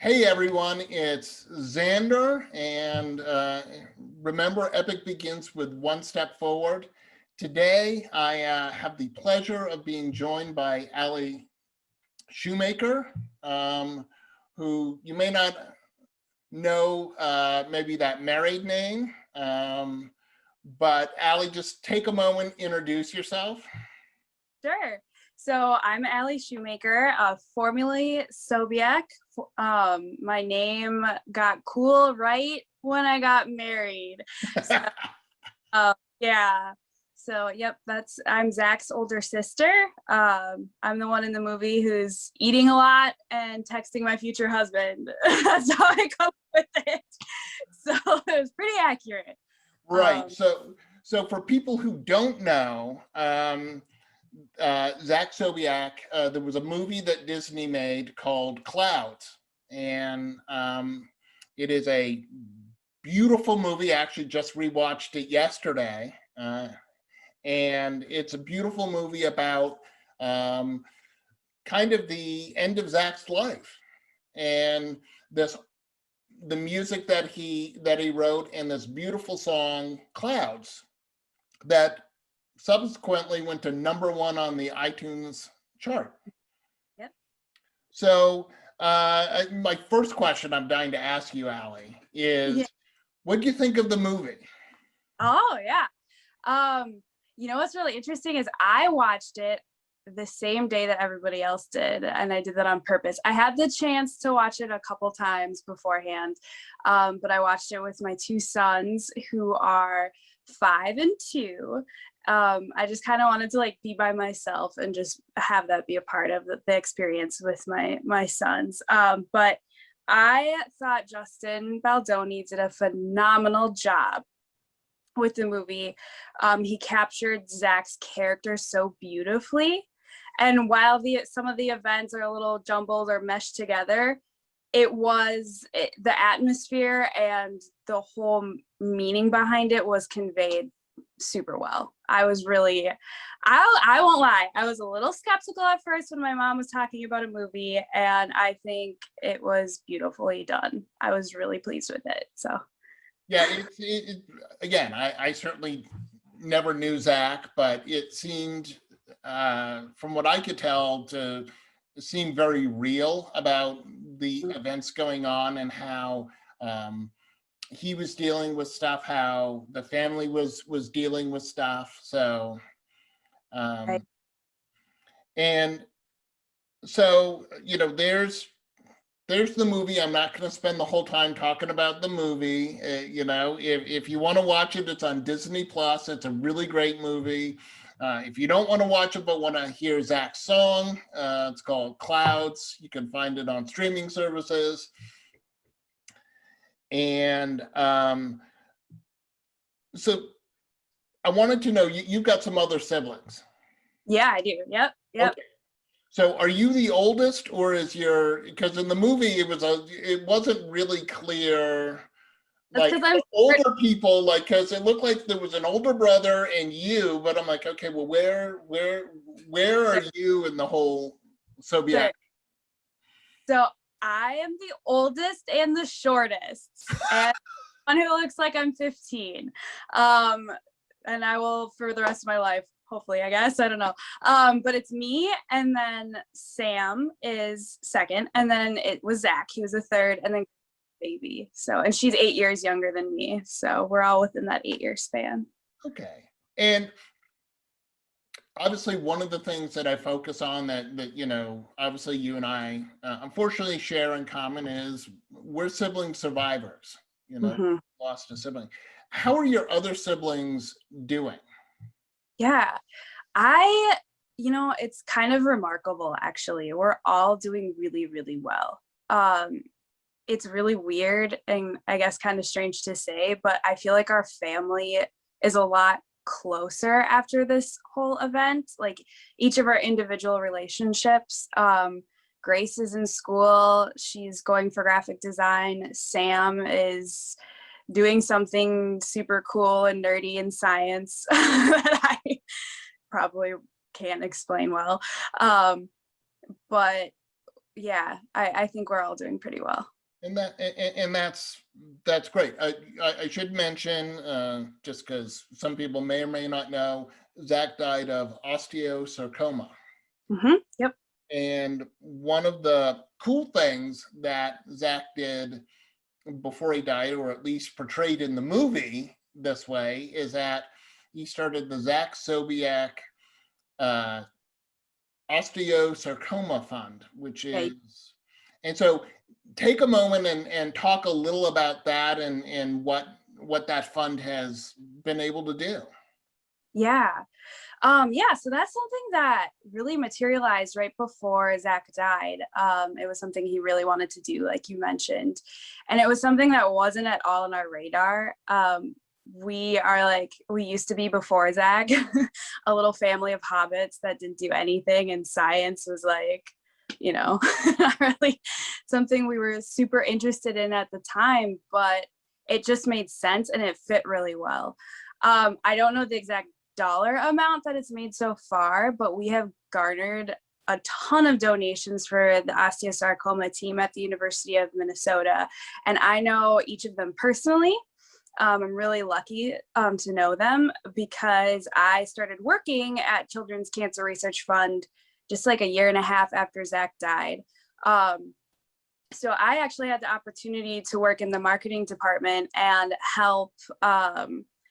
Hey everyone, it's Xander, and remember, Epic begins with one step forward. Today, I have the pleasure of being joined by Alli Shoemaker, who you may not know, maybe that married name, but Alli, just take a moment, introduce yourself. Sure. So I'm Alli Shoemaker, formerly Sobiac. My name got cool right when I got married. So, yeah. So yep, I'm Zach's older sister. I'm the one in the movie who's eating a lot and texting my future husband. That's how I come up with it. So it was pretty accurate. Right. So for people who don't know, Zach Sobiac, there was a movie that Disney made called Clouds, and it is a beautiful movie. I actually just rewatched it yesterday, and it's a beautiful movie about kind of the end of Zach's life and the music that he wrote, and this beautiful song Clouds that subsequently went to #1 on the iTunes chart. Yep. So my first question I'm dying to ask you, Alli, is what do you think of the movie? Oh yeah. You know what's really interesting is I watched it the same day that everybody else did, and I did that on purpose. I had the chance to watch it a couple times beforehand, but I watched it with my two sons who are 5 and 2. I just kind of wanted to like be by myself and just have that be a part of the experience with my sons. But I thought Justin Baldoni did a phenomenal job with the movie. He captured Zach's character so beautifully. And while some of the events are a little jumbled or meshed together, the atmosphere and the whole meaning behind it was conveyed super well. I was really, I won't lie, I was a little skeptical at first when my mom was talking about a movie, and I think it was beautifully done. I was really pleased with it. So yeah, again, I certainly never knew Zach, but it seemed, from what I could tell, to seem very real about the events going on and how he was dealing with stuff, how the family was dealing with stuff. So, right. and so, you know, there's the movie. I'm not going to spend the whole time talking about the movie. You know, if you want to watch it, it's on Disney Plus. It's a really great movie. If you don't want to watch it but want to hear Zach's song, it's called Clouds. You can find it on streaming services. And so I wanted to know, you've got some other siblings. Yeah, I do. Yep. Okay. So are you the oldest, or because in the movie it wasn't really clear, like older people, like, because it looked like there was an older brother and you, but I'm like, okay, well, where are you in the whole Sobiac? So I am the oldest and the shortest, and one who looks like I'm 15. And I will for the rest of my life, hopefully, I guess. I don't know. But it's me, and then Sam is second, and then it was Zach. He was the third, and then baby. So, and she's 8 years younger than me. So we're all within that 8-year span. Okay. And obviously one of the things that I focus on that you know, obviously you and I unfortunately share in common is we're sibling survivors, you know, lost a sibling. How are your other siblings doing? Yeah, you know, it's kind of remarkable, actually. We're all doing really, really well. It's really weird and I guess kind of strange to say, but I feel like our family is a lot closer after this whole event. Like each of our individual relationships. Grace is in school. She's going for graphic design. Sam is doing something super cool and nerdy in science that I probably can't explain well. But yeah, I think we're all doing pretty well. And that's great. I should mention, just because some people may or may not know, Zach died of osteosarcoma. Yep. And one of the cool things that Zach did before he died, or at least portrayed in the movie this way, is that he started the Zach Sobiac uh, Osteosarcoma Fund, which Yeah. is, and so take a moment and talk a little about that and what that fund has been able to do. Yeah. Yeah, so that's something that really materialized right before Zach died. It was something he really wanted to do, like you mentioned. And it was something that wasn't at all on our radar. We used to be before Zach, a little family of hobbits that didn't do anything, and science was like, not really something we were super interested in at the time, but it just made sense and it fit really well. I don't know the exact dollar amount that it's made so far, but we have garnered a ton of donations for the osteosarcoma team at the University of Minnesota. And I know each of them personally. I'm really lucky to know them because I started working at Children's Cancer Research Fund just like a year and a half after Zach died. So I actually had the opportunity to work in the marketing department and help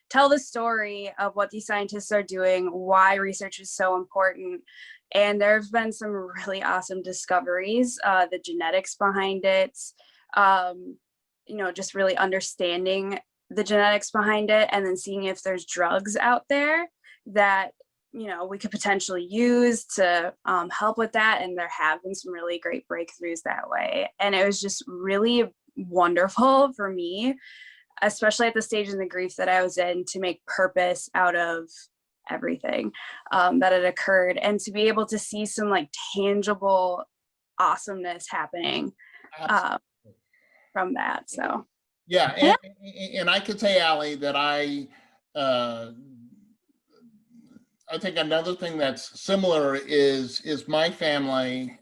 tell the story of what these scientists are doing, why research is so important. And there have been some really awesome discoveries, the genetics behind it, just really understanding the genetics behind it, and then seeing if there's drugs out there that, we could potentially use to help with that. And there have been some really great breakthroughs that way. And it was just really wonderful for me, especially at the stage in the grief that I was in, to make purpose out of everything that had occurred, and to be able to see some like tangible awesomeness happening from that. So Yeah, and I could say, Alli, that I think another thing that's similar is my family.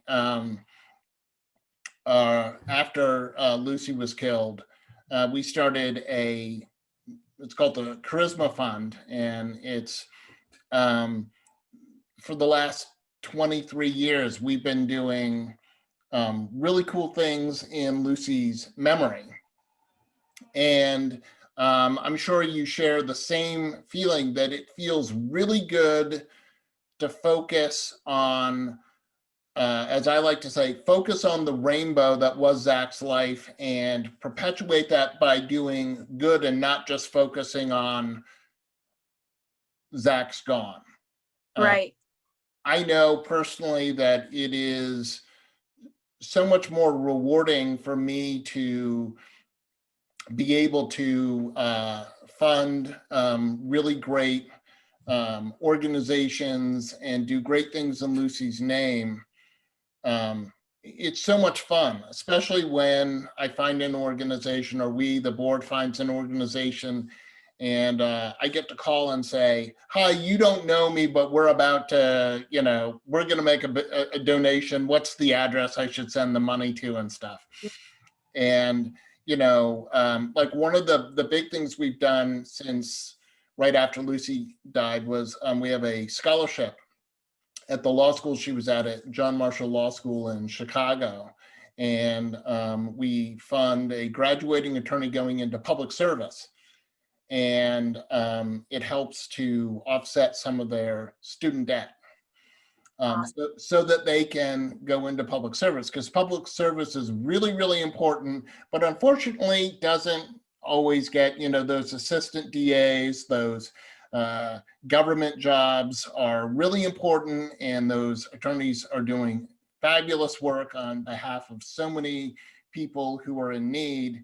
After Lucy was killed, we started it's called the Charisma Fund, and it's for the last 23 years we've been doing really cool things in Lucy's memory. And I'm sure you share the same feeling, that it feels really good to focus on, as I like to say, focus on the rainbow that was Zach's life and perpetuate that by doing good and not just focusing on Zach's gone. right. I know personally that it is so much more rewarding for me to be able to fund really great organizations and do great things in Lucy's name. It's so much fun, especially when I find an organization, or the board finds an organization, and I get to call and say, hi, you don't know me, but we're about to, we're going to make a donation. What's the address I should send the money to and stuff? And, like one of the big things we've done since right after Lucy died was we have a scholarship at the law school she was at John Marshall Law School in Chicago. And we fund a graduating attorney going into public service. And it helps to offset some of their student debt. So that they can go into public service, because public service is really, really important, but unfortunately doesn't always get, those assistant DAs, those government jobs are really important, and those attorneys are doing fabulous work on behalf of so many people who are in need,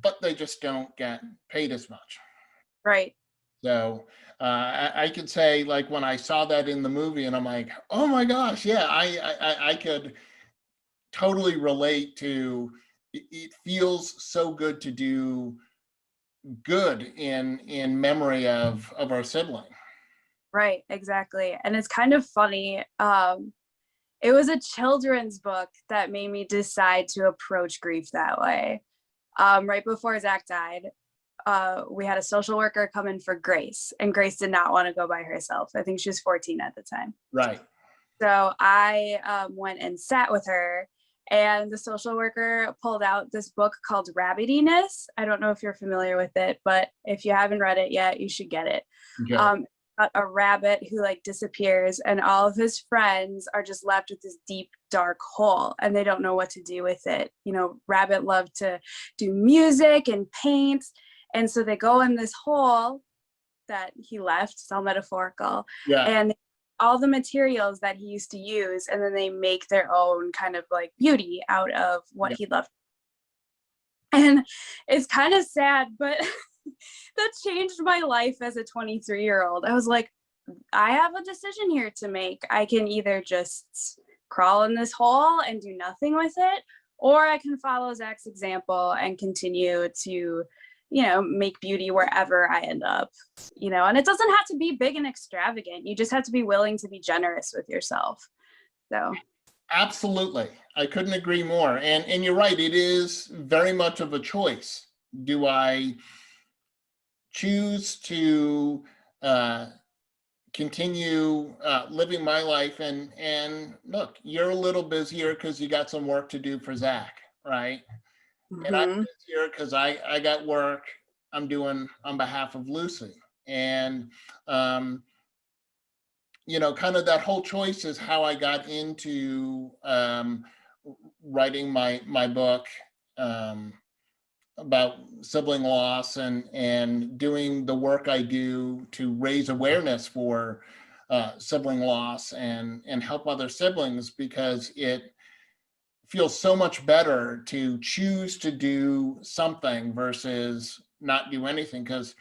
but they just don't get paid as much. Right. So I could say, like, when I saw that in the movie, and I'm like, oh my gosh, yeah, I could totally relate to. It feels so good to do good in memory of our sibling. Right, exactly. And it's kind of funny. it was a children's book that made me decide to approach grief that way. Right before Zach died, we had a social worker come in for Grace, and Grace did not want to go by herself. I think she was 14 at the time. Right. So I went and sat with her, and the social worker pulled out this book called Rabbitiness. I don't know if you're familiar with it, but if you haven't read it yet, you should get it. Okay. About a rabbit who like disappears, and all of his friends are just left with this deep, dark hole, and they don't know what to do with it. You know, Rabbit loved to do music and paint, and so they go in this hole that he left, it's all metaphorical, Yeah. and all the materials that he used to use, and then they make their own kind of like beauty out of what he loved. And it's kind of sad, but that changed my life as a 23-year-old. I was like, I have a decision here to make. I can either just crawl in this hole and do nothing with it, or I can follow Zach's example and continue to, you know, make beauty wherever I end up, you know, and it doesn't have to be big and extravagant. You just have to be willing to be generous with yourself. So. Absolutely. I couldn't agree more. And you're right. It is very much of a choice. Do I choose to continue living my life? And look, you're a little busier because you got some work to do for Zach, right? And I'm busier because I got work I'm doing on behalf of Lucy. And, you know, kind of that whole choice is how I got into writing my book about sibling loss and doing the work I do to raise awareness for sibling loss and help other siblings, because it feels so much better to choose to do something versus not do anything, because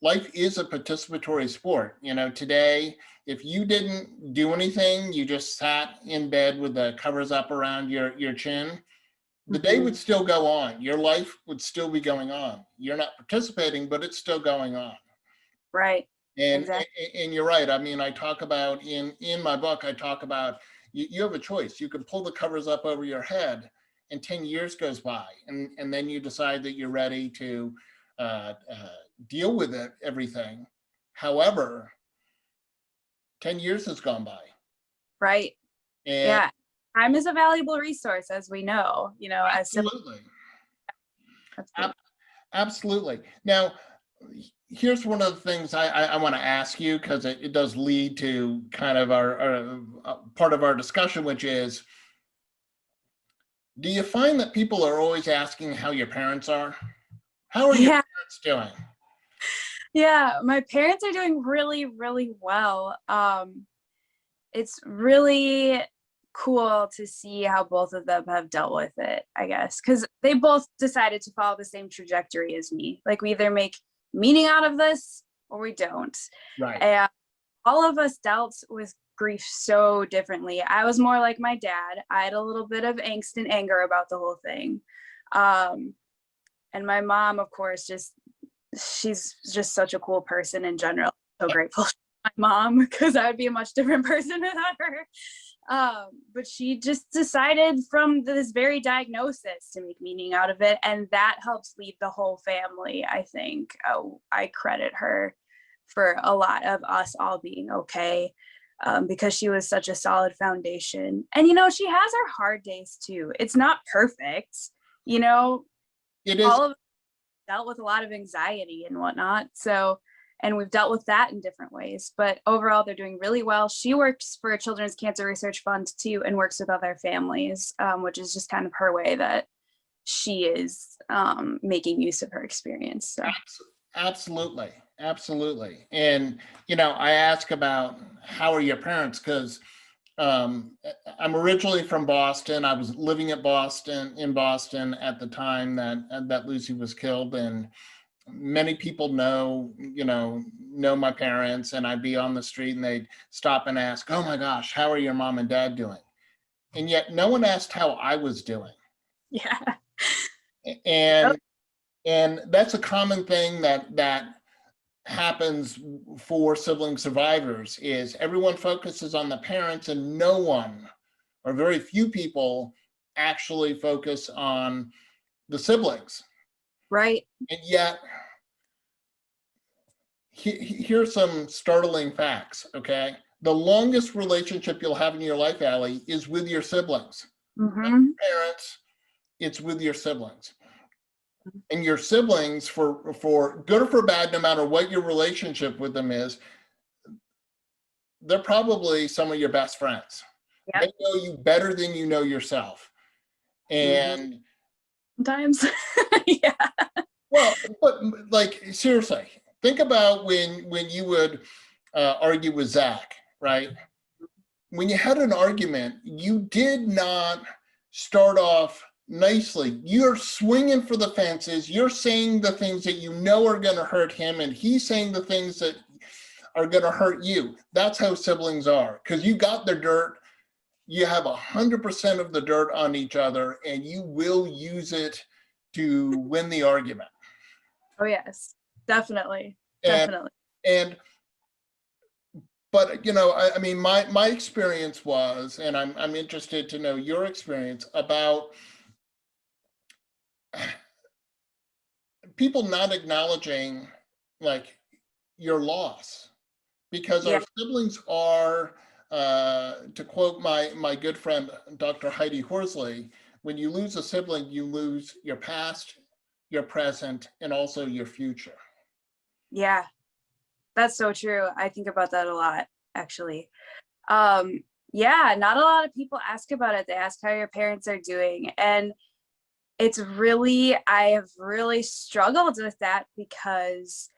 life is a participatory sport. You know, today, if you didn't do anything, you just sat in bed with the covers up around your chin, the day would still go on. Your life would still be going on. You're not participating, but it's still going on. Right. And, exactly. and you're right. I mean, I talk about in my book, I talk about you have a choice. You can pull the covers up over your head and 10 years goes by. And then you decide that you're ready to deal with it, everything. However, 10 years has gone by. Right. And yeah. Time is a valuable resource, as we know, you know, absolutely. Absolutely. Now, here's one of the things I want to ask you, because it does lead to kind of our part of our discussion, which is, do you find that people are always asking how your parents are? How are your parents doing? Yeah, my parents are doing really, really well. It's really cool to see how both of them have dealt with it, I guess, because they both decided to follow the same trajectory as me. Like, we either make meaning out of this or we don't. Right. And all of us dealt with grief so differently. I was more like my dad. I had a little bit of angst and anger about the whole thing. And my mom, of course, she's just such a cool person in general. So grateful for my mom, because I would be a much different person without her. But she just decided from this very diagnosis to make meaning out of it, and that helps lead the whole family. I think I credit her for a lot of us all being okay, because she was such a solid foundation. And you know, she has her hard days too. It's not perfect, you know. It is. All of us dealt with a lot of anxiety and whatnot, so. And we've dealt with that in different ways, but overall they're doing really well. She works for a Children's Cancer Research Fund too, and works with other families, which is just kind of her way that she is making use of her experience. So. Absolutely. Absolutely. And, you know, I ask about how are your parents, because I'm originally from Boston. I was living in Boston at the time that Lucy was killed, and many people know my parents, and I'd be on the street and they'd stop and ask, oh my gosh, how are your mom and dad doing? And yet no one asked how I was doing. Yeah. And that's a common thing that happens for sibling survivors, is everyone focuses on the parents and no one or very few people actually focus on the siblings. Right. And yet, here's some startling facts, okay? The longest relationship you'll have in your life, Alli, is with your siblings. Not your parents, it's with your siblings. And your siblings, for good or for bad, no matter what your relationship with them is, they're probably some of your best friends. Yep. They know you better than you know yourself. And sometimes, yeah. well, but like seriously, think about when you would argue with Zach, right? When you had an argument, you did not start off nicely. You're swinging for the fences. You're saying the things that you know are going to hurt him, and he's saying the things that are going to hurt you. That's how siblings are, because you got the dirt. You have 100% of the dirt on each other, and you will use it to win the argument. Oh yes, definitely, And, definitely. and but you know, I mean, my experience was, and I'm interested to know your experience about people not acknowledging like your loss, because Yeah. our siblings are, to quote my good friend Dr. Heidi Horsley, when you lose a sibling, you lose your past, your present, and also your future. Yeah, that's so true. I think about that a lot, actually. Yeah, not a lot of people ask about it. They ask how your parents are doing, and it's really, I have really struggled with that, because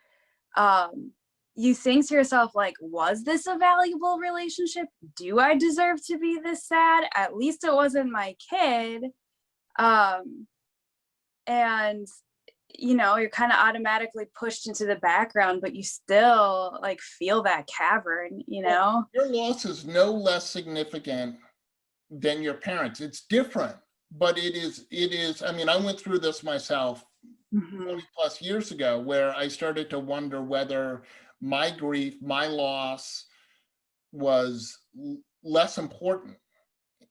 you think to yourself, like, was this a valuable relationship? Do I deserve to be this sad? At least it wasn't my kid. And you know, you're kind of automatically pushed into the background, but you still like feel that cavern, you know? Your loss is no less significant than your parents. It's different, but it is, I mean, I went through this myself 20 plus years ago, where I started to wonder whether my grief, my loss was less important.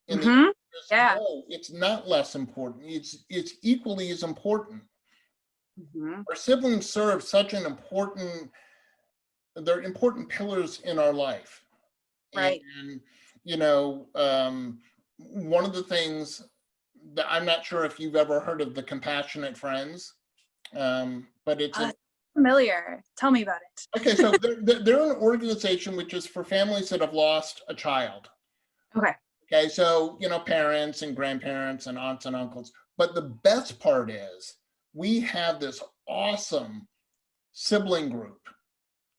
And the answer is Yeah. no, it's not less important. It's equally as important. Our siblings serve such an important, they're important pillars in our life. Right. And you know, one of the things that, I'm not sure if you've ever heard of the Compassionate Friends, but it's familiar. Tell me about it. okay. So they're an organization which is for families that have lost a child. Okay. Okay, so you know, parents and grandparents and aunts and uncles. But the best part is we have this awesome sibling group,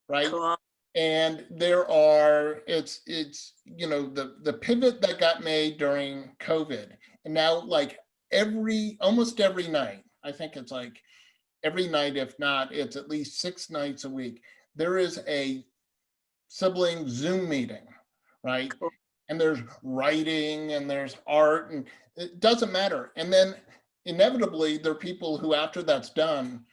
right? Cool. And there are, it's you know, the pivot that got made during COVID, and now like almost every night, I think it's like every night, if not, it's at least 6 nights a week, there is a sibling Zoom meeting, right? Cool. And there's writing and there's art, and it doesn't matter. And then inevitably there are people who, after that's done,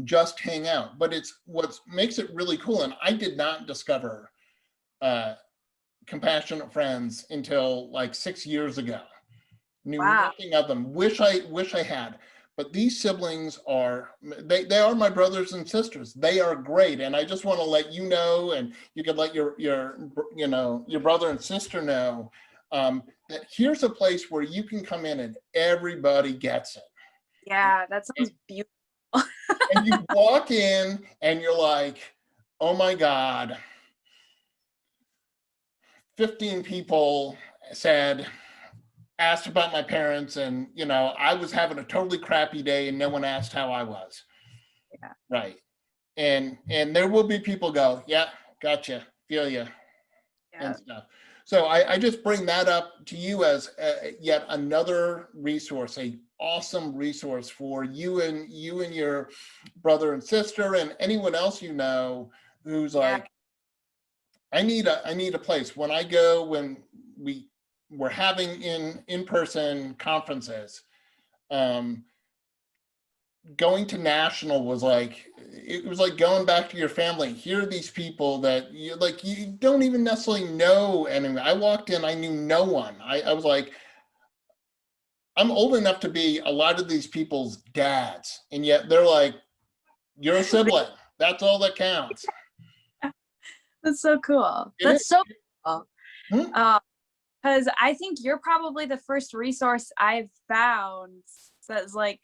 just hang out. But it's what makes it really cool. And I did not discover Compassionate Friends until like 6 years ago. Knew nothing of them. Wish I had. But these siblings are, they are my brothers and sisters. They are great. And I just want to let you know, and you could let your you know, your brother and sister know, that here's a place where you can come in and everybody gets it. Yeah, that sounds beautiful. And you walk in and you're like, oh my God, 15 people asked about my parents, and you know, I was having a totally crappy day and no one asked how I was. Yeah. Right. And there will be people go, yeah, gotcha, feel you, and stuff. So I just bring that up to you as yet another resource, a awesome resource for you and your brother and sister and anyone else you know who's like, I need a place. When I go, when we're having in-person conferences, going to national was like, it was like going back to your family. Here are these people that you don't even necessarily know anyone. I walked in, I knew no one. I was like, I'm old enough to be a lot of these people's dads, and yet they're like, you're a sibling. That's all that counts. That's so cool. It is. That's so cool. Hmm? Because I think you're probably the first resource I've found that's like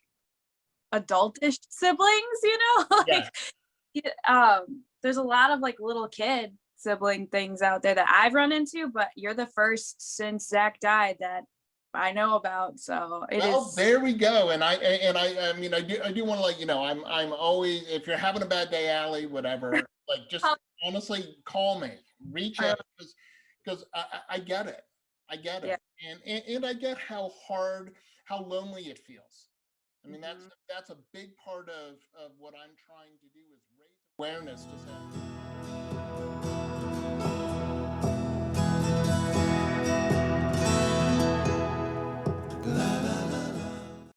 adultish siblings, you know? Yeah. Like there's a lot of like little kid sibling things out there that I've run into, but you're the first since Zach died that I know about. So it Well, is. there we go. I mean, I do want to let you know, I'm always, if you're having a bad day, Allie, whatever, like just honestly call me, reach out, because I get it. I get Yeah. it. And I get how hard, how lonely it feels. I mean, that's a big part of what I'm trying to do is raise awareness to say.